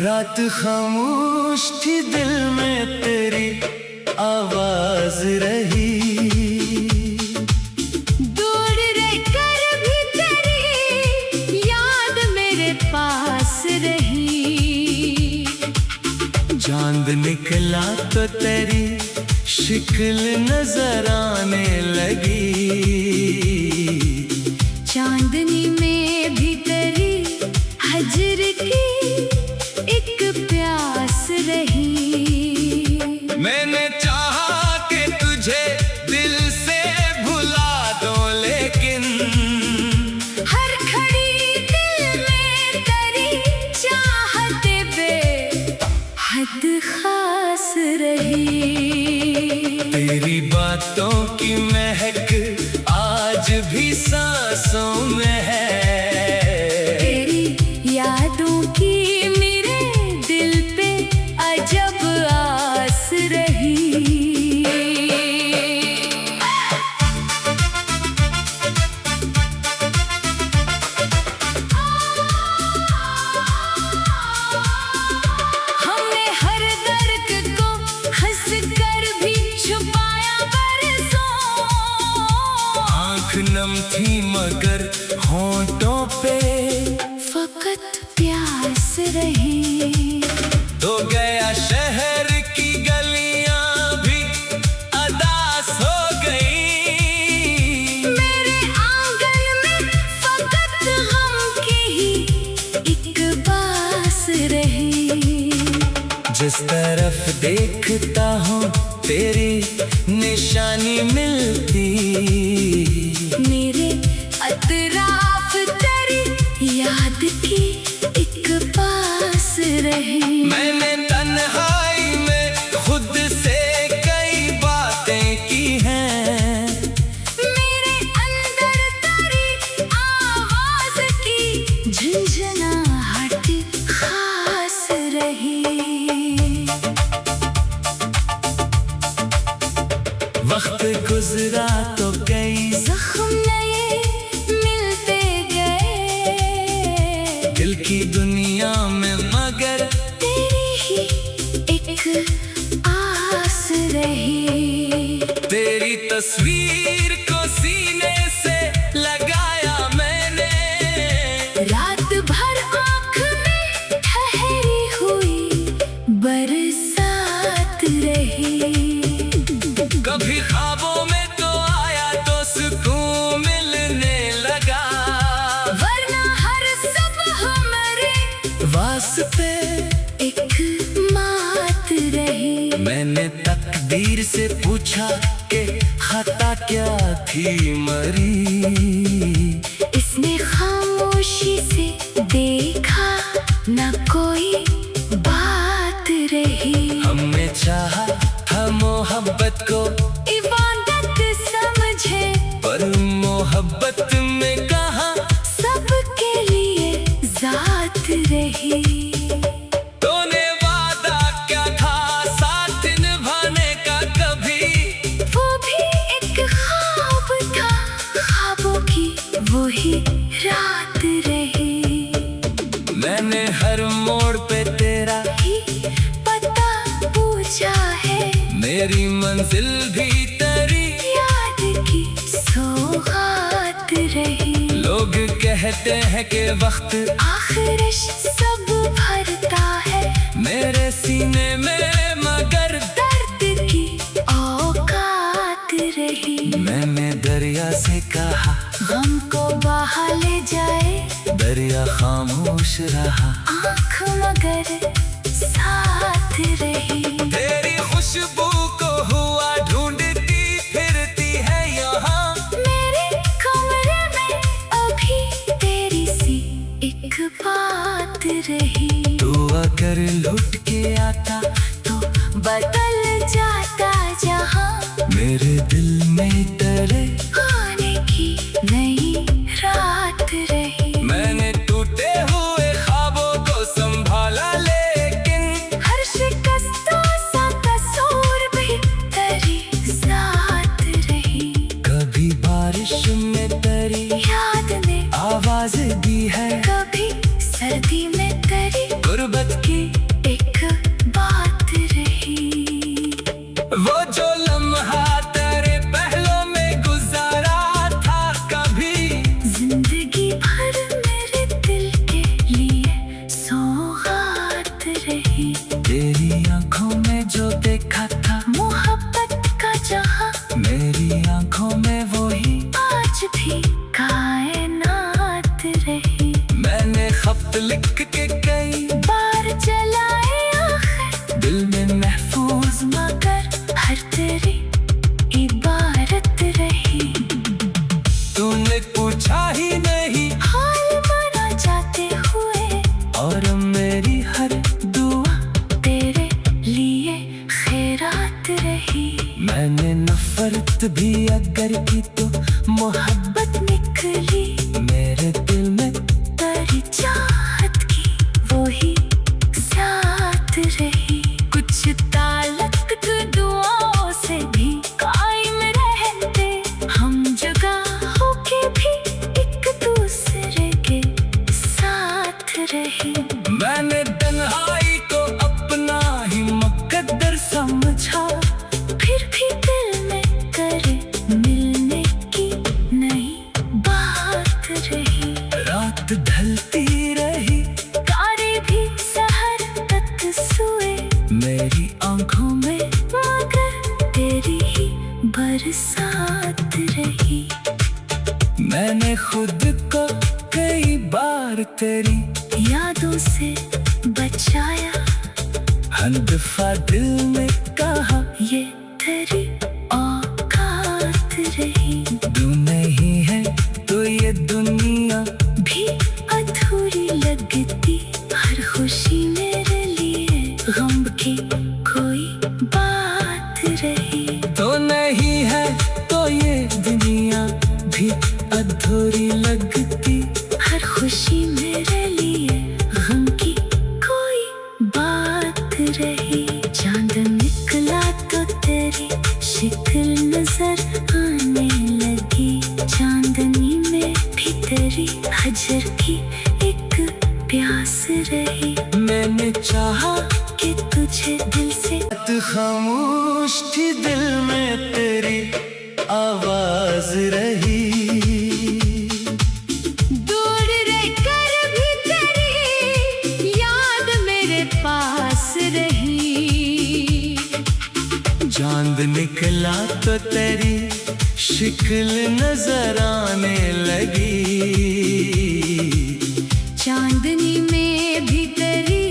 रात खामोश थी, दिल में तेरी आवाज रही। दूर रहकर भी तेरी याद मेरे पास रही। चांद निकला तो तेरी शिक्ल नजर आने लगी। चांदनी में भी तेरी हजर की एक प्यास रही। मैंने चाहा कि तुझे दिल से भुला दो, लेकिन हर घड़ी दिल में तेरी चाहत बेहद खास रही। तेरी बातों की महक आज भी सांसों में है। तेरी यादों की मेरे दिल पे अजब आस रही। हमने हर दर्द को हंस कर भी छुपाया बरसों। आँख नम थी मगर होंठों पे फकत प्यास रही। तो गया शहर की गलियां भी अदास हो गई। मेरे आंगन में फकत गम की ही एक बास रही। जिस तरफ देखता हूँ तेरी निशानी मिलती। मेरे अतराफ तेरी याद की एक पास रही। मैंने तन्हाई में खुद से कई बातें की हैं। मेरे अंदर तेरी आवाज की झंझनाहट खास रही। वक्त गुजरा तो कई जख्म नए मिलते गए। दिल की दुनिया में मगर तेरी ही एक आस रही। तेरी तस्वीर को सीने से लगाया मैंने। रात भर आँख में ठहरी हुई बरसात रही। कभी ख्वाबों में तो आया तो सुकून मिलने लगा, वरना हर सुबह मेरे वास्ते एक मात रही। मैंने तकदीर से पूछा कि खता क्या थी मरी। इसने खामोशी से देखा न कोई बात रही। हमने चाहा था मोहब्बत को इबादत समझे, पर मोहब्बत में कहा सबके लिए जात रही। तूने वादा क्या था साथ निभाने का कभी। वो भी एक ख्वाब था, ख्वाबों की वही रात रही। मैंने हर मोड़ पे तेरा ही पता पूछा है, मेरी मंजिल भी तेरी याद की सौगात रही। लोग कहते हैं कि वक्त आखिरिश सब भरता है, मेरे सीने में मगर दर्द की औकात रही। मैंने दरिया से कहा गम को बहा ले जाए, दरिया खामोश रहा। आँख मगर साथ रही। तेरी खुशबू को हुआ ढूंढती फिरती है यहाँ। मेरे कमरे में अभी तेरी सी एक बात रही। तू अगर लुट के आता तो बदल जाता जहाँ, मेरे दिल में तेरे आने की नई रात रही। मैंने टूटे हुए ख्वाबों को संभाला, लेकिन हर शिकस्तों सा कसूर भी तेरी साथ रही। कभी बारिश में तेरी याद ने आवाज दी है, कभी सर्दी में तेरी गुर्बत की मोहब्बत निकली मेरे दिल में। तेरी चाहत की वो ही साथ रही। कुछ ताल्लुक तो दुआओं से भी कायम रहते, हम जुदा होके भी एक दूसरे के साथ रहे। मैंने तन्हाई को अपना ही मुकद्दर समझा, फिर भी दिल में करे मिलने की नई बात रही। रात ढलती रही, तारे भी सहर तक सोए मेरी आंखों में, मगर तेरी ही बरसात रही। मैंने खुद को कई बार तेरी यादों से बचाया, हर दफा दिल में कहा ये तेरी औकात रही। तू नहीं है तो ये दुनिया भी अधूरी लगती, हर खुशी मेरे लिए गम की कोई बात रही। तो नहीं है तो ये दुनिया भी अधूरी लगती, हर खुशी मेरे लिए गम की कोई बात रही। चांद निकला तो तेरी शक्ल नजर आने लगी, चांदनी में भी तेरी हजर की एक प्यास रही। मैंने चाहा कि तुझे दिल से खामोश थी, दिल में तेरी आवाज रही। दूर रहकर भी तेरी याद मेरे पास रही। चांद निकला तो तेरी शक्ल नजर आने लगी, चांदनी में भी तेरी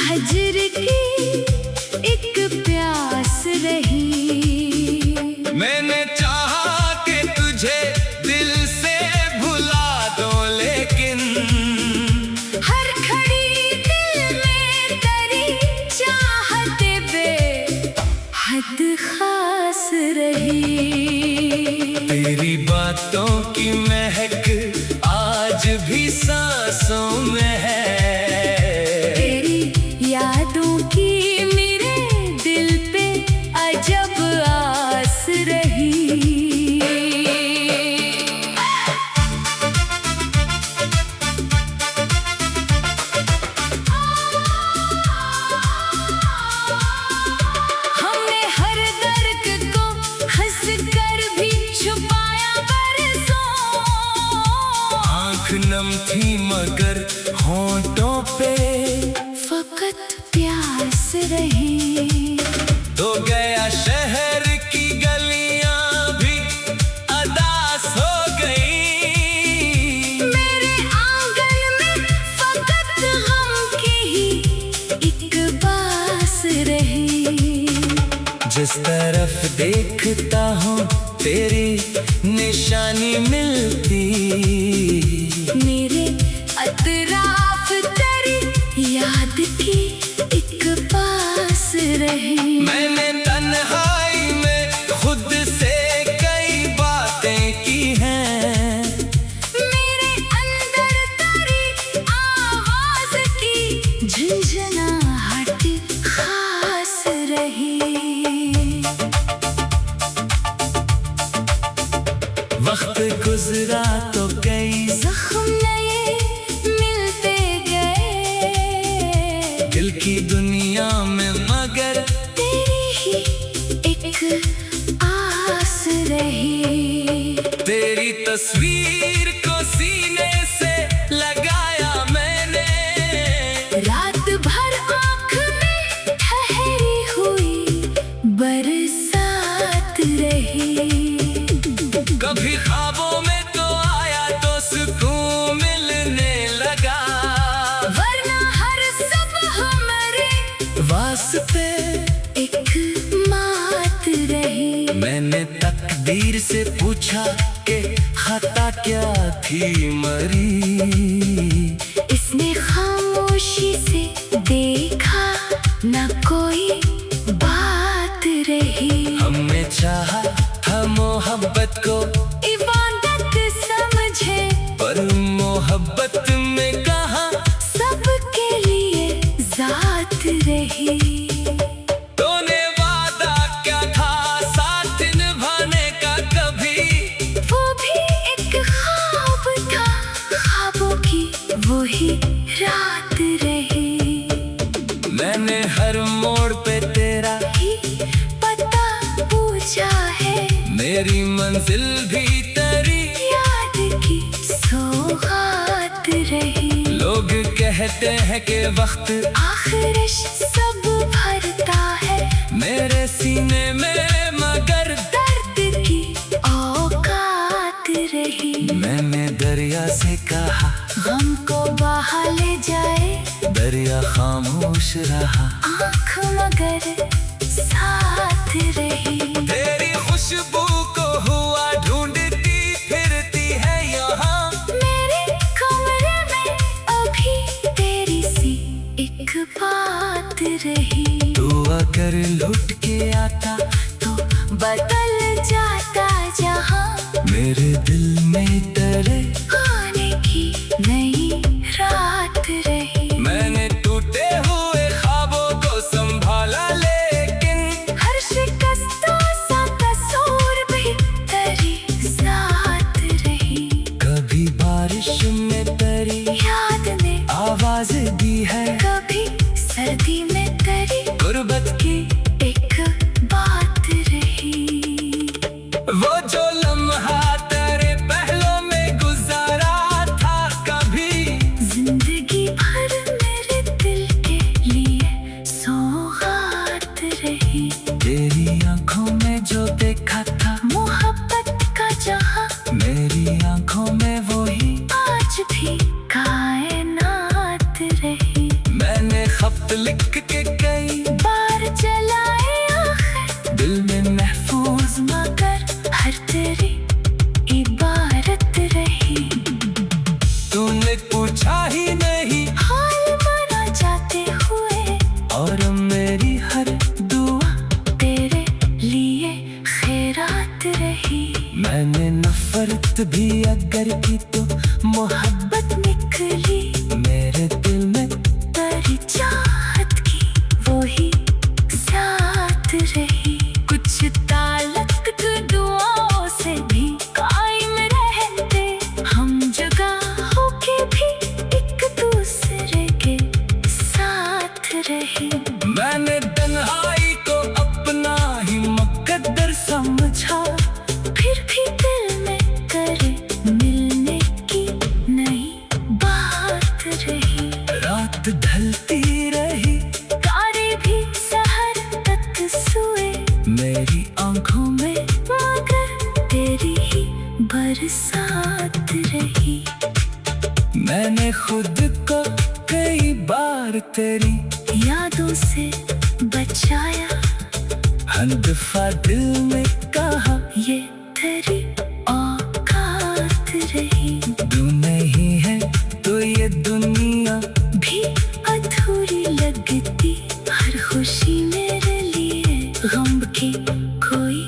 हजर की एक प्यास रही। मैंने चाहा कि तुझे दिल से भुला दो, लेकिन हर घड़ी दिल में तेरी चाहत बेहद खास रही। तेरी बातों की महक आज भी सांसों में है, तेरी यादों की मेरे दिल पे अजब आस रही। हमने हर दर्द को हंस कर भी छुपाया बरसों, आँख नम थी मगर होंठों पे फकत प्यास रही। तो गया शहर की गलियां भी अदास हो गई, मेरे आंगन में फकत गम की ही एक बास रही। जिस तरफ देखता हूँ तेरी निशानी मिलती, मेरे अतराफ तेरी याद की एक पास रही। मैंने तन्हाई में खुद से कई बातें की हैं, मेरे अंदर तेरी आवाज की झंझनाहट खास रही। वक्त गुजरा तो कई जख्म नए मिलते गए, दिल की दुनिया में, मगर तेरी ही एक आस रही। तेरी तस्वीर को सीने से लगाया मैंने, रात भर आँख में ठहरी हुई बरसात रही। कभी ख्वाबों में तो आया तो सुकून मिलने लगा, वरना हर सुबह हमारे वास्ते एक मात रही। मैंने तकदीर से पूछा कि खता क्या थी मरी, इसने खामोशी से देखा न कोई बात रही। हमने चाहा था मोहब्बत को ईवान वही रात रही। मैंने हर मोड़ पे तेरा ही पता पूछा है, मेरी मंजिल भी तेरी याद की सौगात रही। लोग कहते हैं कि वक्त आखिरिश सब भरता है, मेरे सीने में मगर दर्द की औकात रही। मैंने दरिया से कहा गम को बहा ले जाए, दरिया खामोश रहा। आँख मगर साथ रही। तेरी खुशबू को हुआ ढूंढती फिरती है यहाँ, मेरे कमरे में अभी तेरी सी एक बात रही। तू अगर लुट के आता तो बदल जाता जहाँ, मेरे दिल में तेरे आने की नई रात रही। मैंने टूटे हुए ख्वाबों को संभाला, लेकिन हर शिकस्तों सा कसूर भी तेरी साथ रही। कभी बारिश में तेरी याद ने आवाज दी है, कभी सर्दी में तेरी गुर्बत की एक बात रही। वो जो लम्हा तेरे पहलों में गुजारा था, कभी जिंदगी भर मेरे दिल के लिए सौगात रही। तेरी आंखों में जो देखा था मोहब्बत का जहां, मेरी आंखों में वही आज भी कायनात रही। मैंने खत लिख के कई बार जलाए आखिर दिल में महफूज, मगर हर तेरी इबारत रही। तूने पूछा ही नहीं हाल मना जाते हुए, और मेरी हर दुआ तेरे लिए खैरात रही। मैंने नफरत भी अगर की तो मोहब्बत निकली मेरे दिल में तेरी चाहत की वही साथ रही। कुछ ताल्लुक दुआओं से भी कायम रहते, हम जुदा होके भी एक दूसरे के साथ रहे। मैंने तन्हाई को अपना ही मुकद्दर समझा, फिर भी दिल में करे मिलने की नई बात रही। रात ढलती रही तारे भी सहर तक सोए, मेरी आंखों में मगर तेरी ही बरसात रही। मैंने खुद को कई बार तेरी यादों से बचाया, हर दफा दिल में कहा ये तेरी औकात रही। तू नहीं है तो ये दुनिया भी अधूरी लगती, हर खुशी मेरे लिए गम की कोई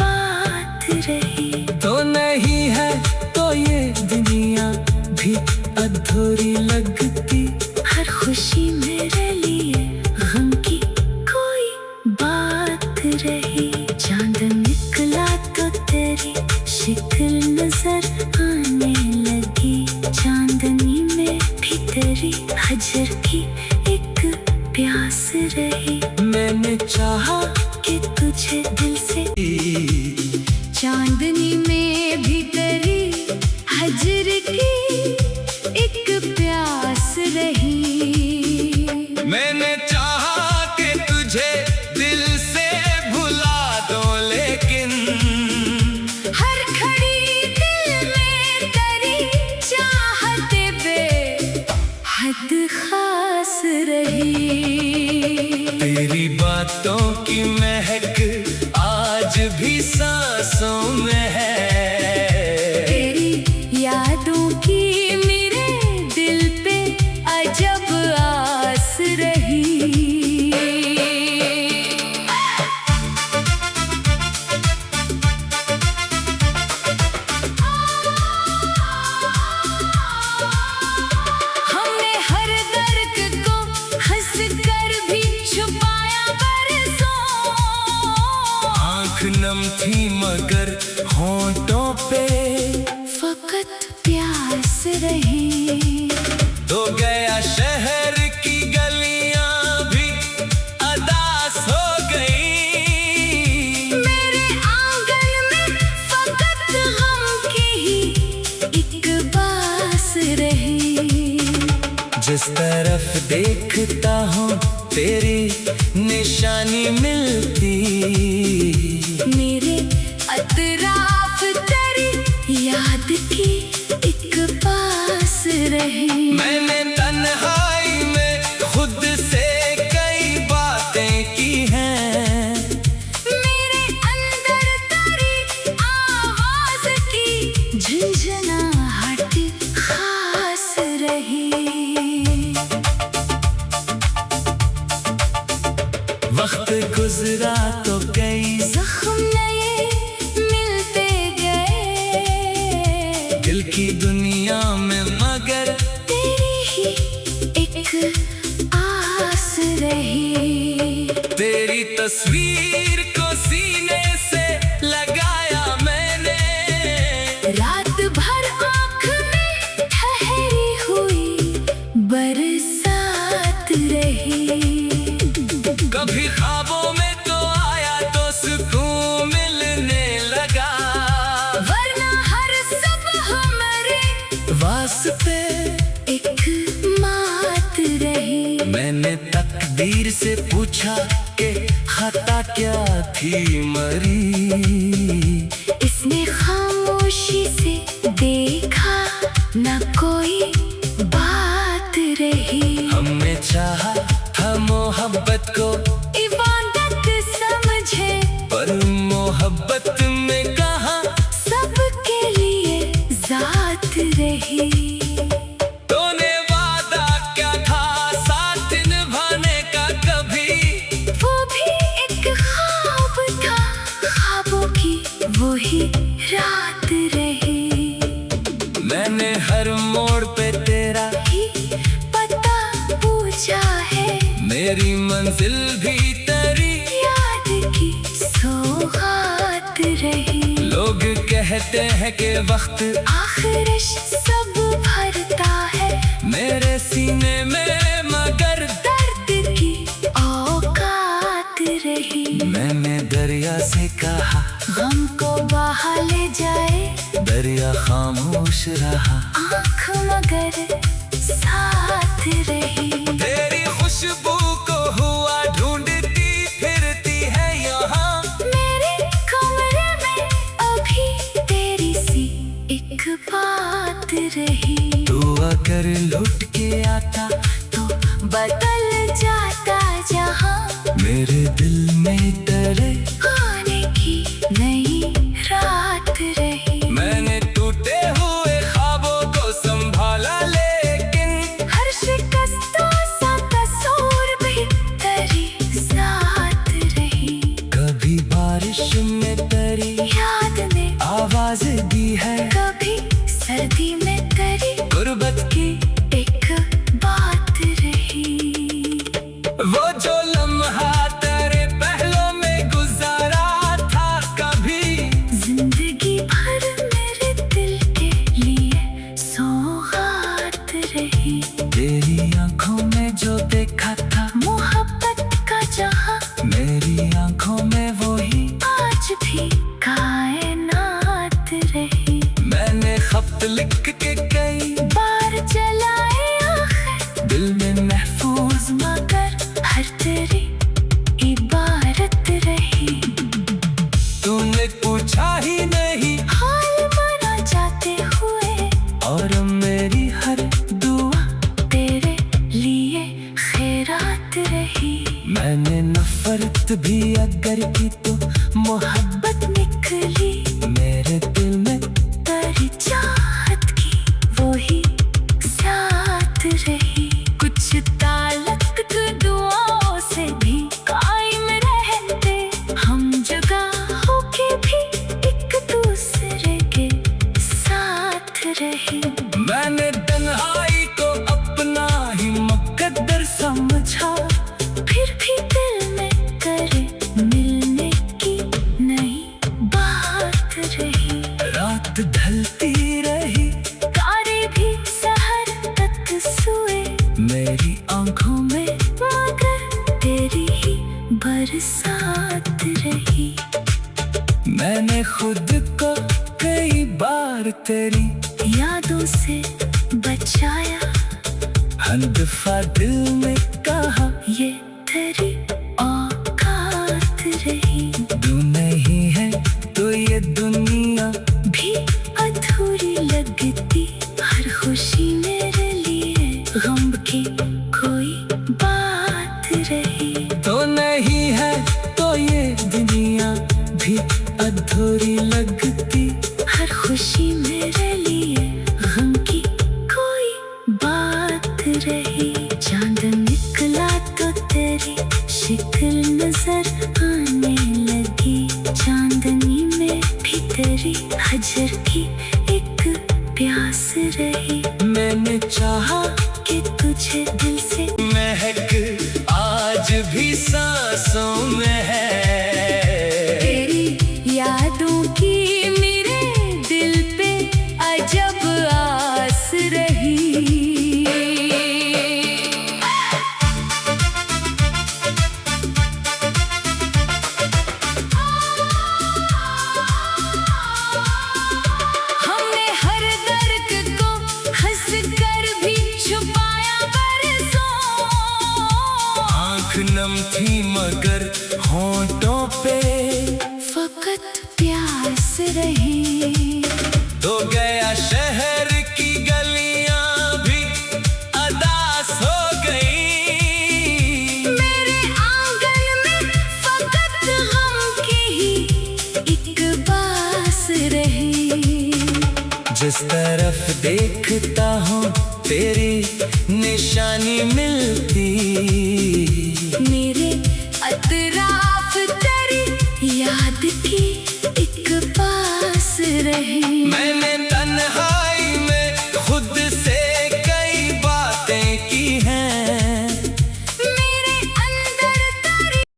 बात रही। तो नहीं है तो ये दुनिया भी अधूरी लगती, हर खुशी मेरे लिए गम की कोई बात रही। चांद निकला तो तेरी शिकल नजर आने लगी, चांदनी में भी तेरी हजर की एक प्यास रही। मैंने चाहा कि तुझे दिल से, चांदनी में भी तेरी हजर की एक प्यास रही। मैंने चाहा कि तुझे दिल से भुला दो, लेकिन हर घड़ी दिल में तेरी चाहत बेहद खास रही। तेरी बातों की महक आज भी सांसों में है, तेरी यादों की मेरे दिल पे अजब आस रही। हमने हर दर्द को हंस कर भी छुपाया बरसों, आँख नम थी मगर होंठों पे फकत प्यास रही। तो शहर की गलियां भी अदास हो गई। मेरे आंगन में फकत गम की ही एक बास रही। जिस तरफ देखता हूँ तेरी निशानी मिलती। मेरे अतराफ तेरी याद की एक पास रही। मैंने तन्हाई में खुद से कई बातें की हैं। मेरे अंदर तेरी आवाज की झंझनाहट खास रही। वक्त गुजरा तो कई जख्म नए मिलते गए। दिल की दुनिया में मगर तेरी ही एक आस रही। तेरी तस्वीर को सीने से लगाया मैंने। रात भर आँख में ठहरी हुई बरसात रही। कभी ख्वाबों में तो आया तो सुकून मिलने लगा। वरना हर सुबह हमारे वास्ते एक मात रही। मैंने तकदीर से पूछा कि खता क्या थी मरी। इसने खामोशी से देखा न कोई बात रही। हमने चाहा हम मोहब्बत को इबादत समझे पर मोहब्बत में कहा सबके लिए जात रही। तूने वादा क्या था साथ निभाने का कभी। वो भी एक ख्वाब था, ख्वाबों की वही रात रही। मैंने हर मोड़ पे तेरा ही पता पूछा है। मेरी मंजिल भी तेरी याद की सौगात रही। लोग कहते हैं कि वक्त आखिरिश सब भरता है। मेरे सीने में मगर दर्द की औकात रही। मैंने दरिया से कहा गम को बहा ले जाए। दरिया खामोश रहा। आँख मगर साथ रही। तेरी खुशबू को हुआ ढूंढती फिरती है यहाँ। मेरे कमरे में अभी तेरी सी एक बात रही। तू अगर लौट के आता तो बदल जाता जहाँ। मेरे दिल में तेरे आने की नई रात रही। मैंने टूटे हुए ख्वाबों को संभाला लेकिन हर शिकस्तों सा कसूर भी तेरी साथ रही। कभी बारिश में तेरी याद ने आवाज दी है। कभी सर्दी में तेरी गुर्बत की एक बात रही। वो जो लम्हा तेरे पहलों में गुजारा था कभी। जिंदगी भर मेरे दिल के लिए सौगात रही। तेरी आंखों में जो देखा था मोहब्बत का जहां मेरी आंखों में वही आज भी कायनात रही। मैंने खत लिख के कई बार जलाए आखिर दिल में महफूज मगर हर तेरी इबारत रही। तूने पूछा ही नहीं हाल मना जाते हुए और मेरी हर दुआ तेरे लिए खैरात रही। मैंने नफरत भी अगर की तो मोहब्बत निकली। मेरे दिल में तेरी चाहत की वही साथ रही। कुछ ताल्लुक दुआओं से भी कायम रहते। हम जगह होके भी एक दूसरे के साथ रहे। मैंने तन्हाई को अपना ही मुकद्दर समझा। फिर भी दिल में करे मिलने की नई बात रही। रात ढलती रही तारे भी सहर तक सोए। तेरी यादों से बचाया, हर दफा दिल में कहा ये तेरी औकात रही। तू नहीं है तो ये दुनिया भी अधूरी लगती, हर खुशी मेरे लिए गम की कोई बात रही। तो नहीं है तो ये दुनिया भी अधूरी लगती, हर खुशी मेरे लिए गम की कोई बात रही। चांद निकला तो तेरी शिकल नजर आने लगी, चांदनी में भी तेरी हजर की एक प्यास रही। मैंने चाहा कि तुझे दिल से महक आज भी सांसों में है। तेरी यादों की मेरे दिल पे अजब आस रही। हमने हर दर्द को हंस कर भी छुपाया बरसों, आँख नम थी मगर होंठों पे फकत प्यास रही। तो गया शहर की गलियां भी अदास हो गई। मेरे आंगन में फकत गम की ही एक बास रही। जिस तरफ देखता हूँ तेरी निशानी मिलती